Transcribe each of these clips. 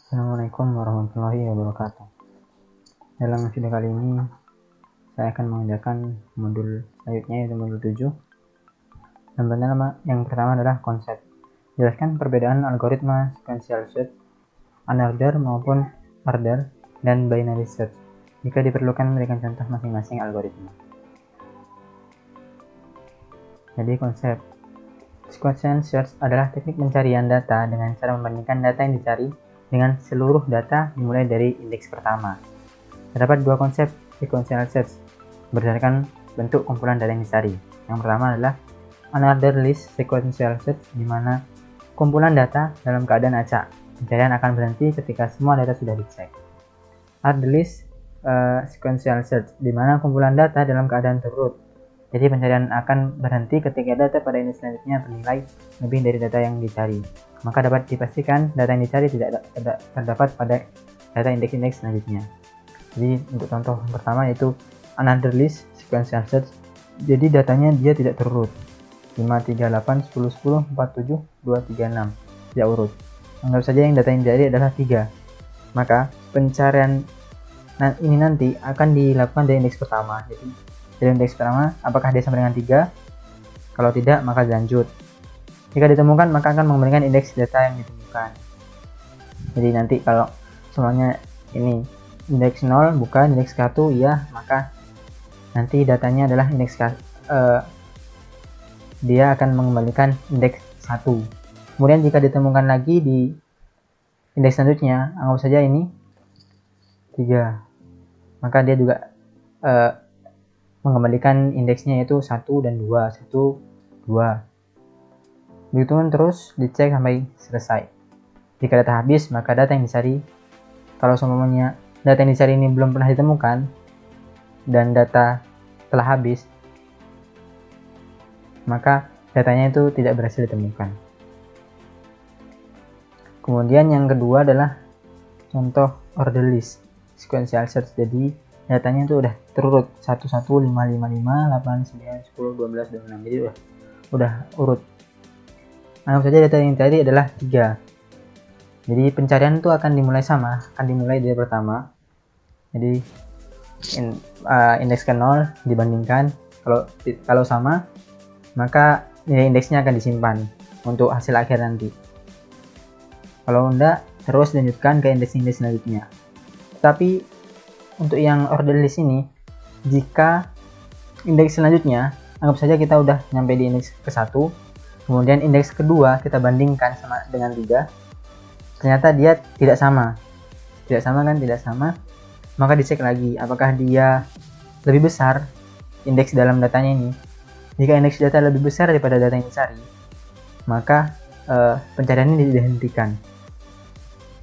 Assalamualaikum warahmatullahi wabarakatuh. Dalam video kali ini saya akan mengerjakan modul selanjutnya, yaitu modul 7. Yang pertama adalah konsep. Jelaskan perbedaan algoritma sequential search, unorder maupun order, dan binary search. Jika diperlukan, berikan contoh masing-masing algoritma. Jadi konsep sequential search adalah teknik pencarian data dengan cara membandingkan data yang dicari dengan seluruh data dimulai dari indeks pertama. Terdapat dua konsep sequential search berdasarkan bentuk kumpulan data yang dicari. Yang pertama adalah unordered list sequential search, di mana kumpulan data dalam keadaan acak. Pencarian akan berhenti ketika semua data sudah dicek. Ordered list sequential search, di mana kumpulan data dalam keadaan terurut. Jadi pencarian akan berhenti ketika data pada indeks selanjutnya bernilai lebih dari data yang dicari. Maka dapat dipastikan data yang dicari tidak terdapat pada data indeks-indeks selanjutnya. Jadi untuk contoh pertama yaitu unordered list sequential search. Jadi datanya dia tidak terurut. 5, 3, 8, 10, 10, 4, 7, 2, 3, 6. Tidak urut. Anggap saja yang data yang dicari adalah 3. Maka pencarian ini nanti akan dilakukan dari indeks pertama. Jadi dari indeks pertama, apakah dia sama dengan 3? Kalau tidak, maka lanjut. Jika ditemukan, maka akan mengembalikan indeks data yang ditemukan. Jadi nanti kalau semuanya ini indeks 0 bukan, indeks 1 ya, maka nanti datanya adalah indeks dia akan mengembalikan indeks 1. Kemudian jika ditemukan lagi di indeks selanjutnya, anggap saja ini 3, maka dia juga mengembalikan indeksnya yaitu 1 dan 2, 1, 2. Begitu terus dicek sampai selesai. Jika data habis, maka data yang dicari, kalau semuanya data yang dicari ini belum pernah ditemukan dan data telah habis, maka datanya itu tidak berhasil ditemukan. Kemudian yang kedua adalah contoh ordered list sequential search. Jadi datanya itu udah terurut 1, 1, 5, 5, 5, 8, 9, 10, 12, 26. Jadi udah urut. Anggap saja data yang tadi adalah 3. Jadi pencarian itu akan dimulai dari pertama. Jadi indeks ke 0 dibandingkan, kalau sama maka nilai indeksnya akan disimpan untuk hasil akhir nanti. Kalau enggak, terus dilanjutkan ke indeks-indeks selanjutnya. Tapi untuk yang ordered list ini, jika indeks selanjutnya, anggap saja kita udah nyampe di indeks ke 1, kemudian indeks kedua kita bandingkan sama dengan 3, ternyata dia tidak sama, maka dicek lagi apakah dia lebih besar indeks dalam datanya ini. Jika indeks data lebih besar daripada data yang dicari, maka pencarian ini dihentikan.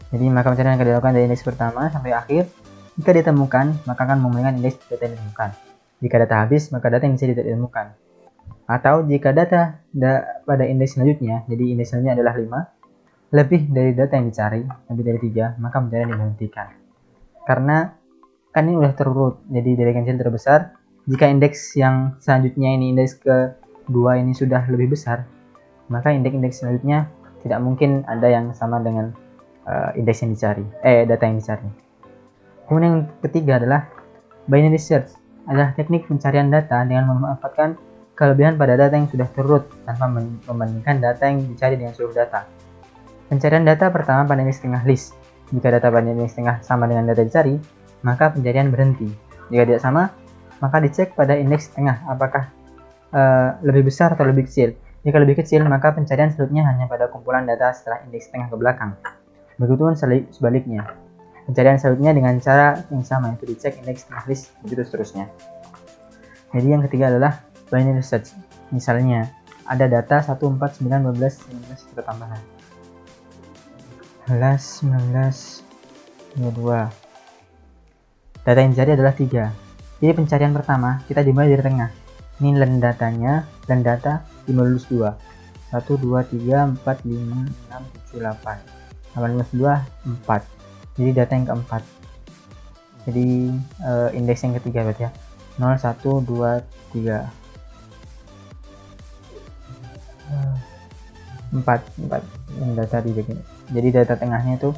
Jadi maka pencarian akan dilakukan dari indeks pertama sampai akhir. Jika ditemukan, maka akan mengembalikan indeks data yang ditemukan. Jika data habis, maka data yang dicari tidak ditemukan. Atau jika data pada indeks selanjutnya, jadi indeks selanjutnya adalah 5, lebih dari data yang dicari, lebih dari 3, maka pencarian dihentikan. Karena kan ini udah terurut, jadi dari kecil terbesar. Jika indeks yang selanjutnya ini, indeks kedua ini sudah lebih besar, maka indeks-indeks selanjutnya tidak mungkin ada yang sama dengan indeks yang dicari, data yang dicari. Kemudian yang ketiga adalah binary search, adalah teknik pencarian data dengan memanfaatkan kelebihan pada data yang sudah terurut tanpa membandingkan data yang dicari dengan seluruh data. Pencarian data pertama pada indeks tengah list. Jika data pada indeks tengah sama dengan data dicari, maka pencarian berhenti. Jika tidak sama, maka dicek pada indeks tengah apakah lebih besar atau lebih kecil. Jika lebih kecil, maka pencarian selanjutnya hanya pada kumpulan data setelah indeks tengah ke belakang. Begitupun sebaliknya. Pencarian selanjutnya dengan cara yang sama, yaitu dicek indeks tengah list, begitu seterusnya. Jadi yang ketiga adalah binary search. Misalnya ada data 1, 4, 9, 12, 19, kita tambahkan 11, 19, 22. Data yang dicari adalah 3. Jadi pencarian pertama kita dimulai dari tengah. Ini len data 5 lulus 2. 1, 2, 3, 4, 5, 6, 7, 8. 18, 2, 4. Jadi data yang keempat. Jadi indeks yang ketiga berarti ya. 0, 1, 2, 3. 4 data di bagian. Jadi data tengahnya itu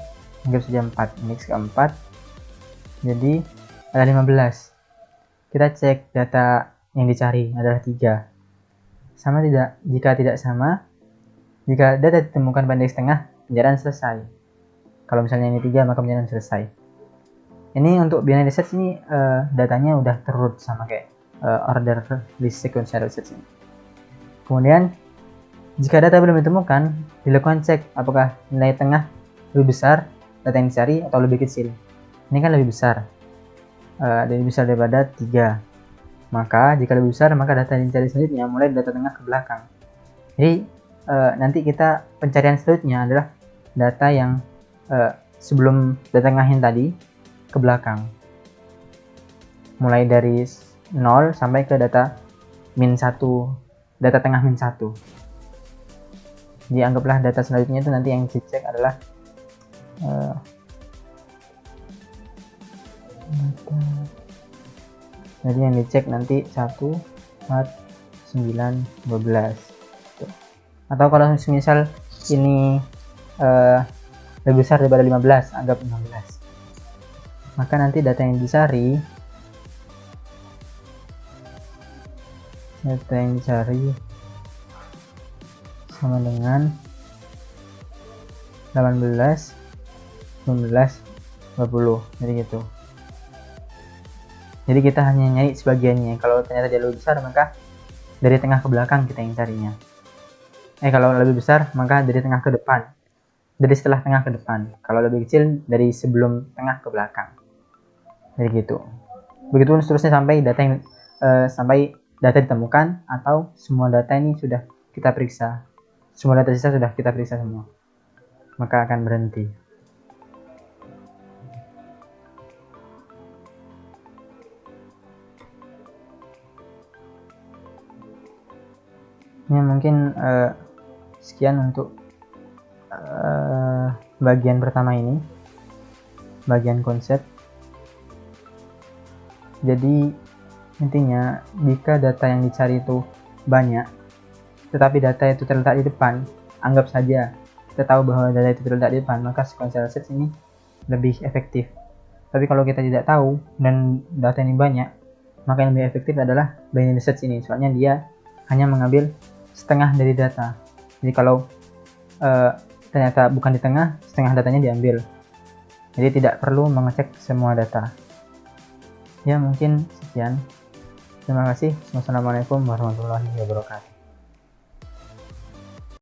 anggap saja 4, indeks keempat, jadi ada 15. Kita cek data yang dicari adalah 3. Sama tidak? Jika tidak sama, jika data ditemukan pada indeks tengah, pencarian selesai. Kalau misalnya ini 3, maka pencarian selesai. Ini untuk binary search ini datanya udah terurut sama kayak order list sequential search ini. Kemudian jika data belum ditemukan, dilakukan cek apakah nilai tengah lebih besar data yang dicari atau lebih kecil. Ini kan lebih besar, lebih besar daripada 3. Maka jika lebih besar, maka data yang dicari selanjutnya mulai dari data tengah ke belakang. Jadi nanti kita pencarian selanjutnya adalah data yang sebelum data tengah yang tadi ke belakang, mulai dari 0 sampai ke data min 1, data tengah min 1. Jadi anggaplah data selanjutnya itu nanti yang dicek adalah jadi yang dicek nanti 1, 4, 9, 12. Atau kalau misal ini lebih besar daripada 15, anggap 15. Maka nanti data yang dicari sama dengan 18, 19, 20. Jadi gitu. Jadi kita hanya nyari sebagiannya. Kalau ternyata dia lebih besar, maka dari tengah ke belakang kita yang carinya. Kalau lebih besar, maka dari tengah ke depan. Dari setelah tengah ke depan. Kalau lebih kecil, dari sebelum tengah ke belakang. Jadi gitu. Begitupun seterusnya sampai data ditemukan atau semua data ini sudah kita periksa. Semua data sisa sudah kita periksa semua. Maka akan berhenti. Ya, mungkin sekian untuk bagian pertama ini, bagian konsep. Jadi intinya, jika data yang dicari itu banyak tetapi data itu terletak di depan, anggap saja kita tahu bahwa data itu terletak di depan, maka sequential search ini lebih efektif. Tapi kalau kita tidak tahu dan data ini banyak, maka yang lebih efektif adalah binary search ini, soalnya dia hanya mengambil setengah dari data. Jadi kalau ternyata bukan di tengah, setengah datanya diambil. Jadi tidak perlu mengecek semua data. Ya, mungkin sekian. Terima kasih. Wassalamualaikum warahmatullahi wabarakatuh.